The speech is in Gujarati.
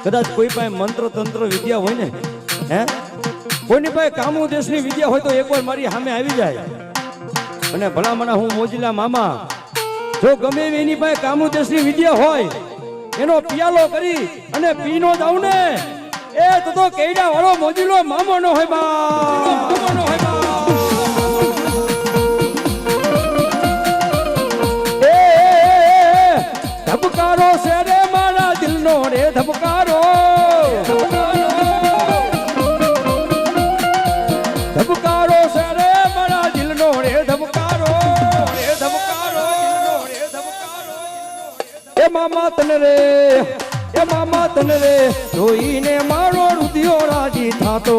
કદાચ કોઈ પાસે મંત્ર તંત્ર વિદ્યા હોય ને, હે કોઈની પાસે કામુ દેશની વિદ્યા હોય તો એકવાર મારી સામે આવી જાય અને ભલામણા હું મોજીલા મામા જો ગમે એની પાસે કામુ દેશની વિદ્યા હોય એનો પિયાલો કરી અને પીનો જાવ ને એ તો કેડા વાળો મોજીલો મામો નો હોય બા, મામો નો હોય બા. ધબકારો છે રે મારા દિલનો રે ધબકારો, ધબકારો છે રે મારા દિલનો રે ધબકારો, રે ધબકારો, રે ધબકારો. એ મામા તને રે, એ મામા તને રે જોઈને મારો રુધિયો રાજી થાતો.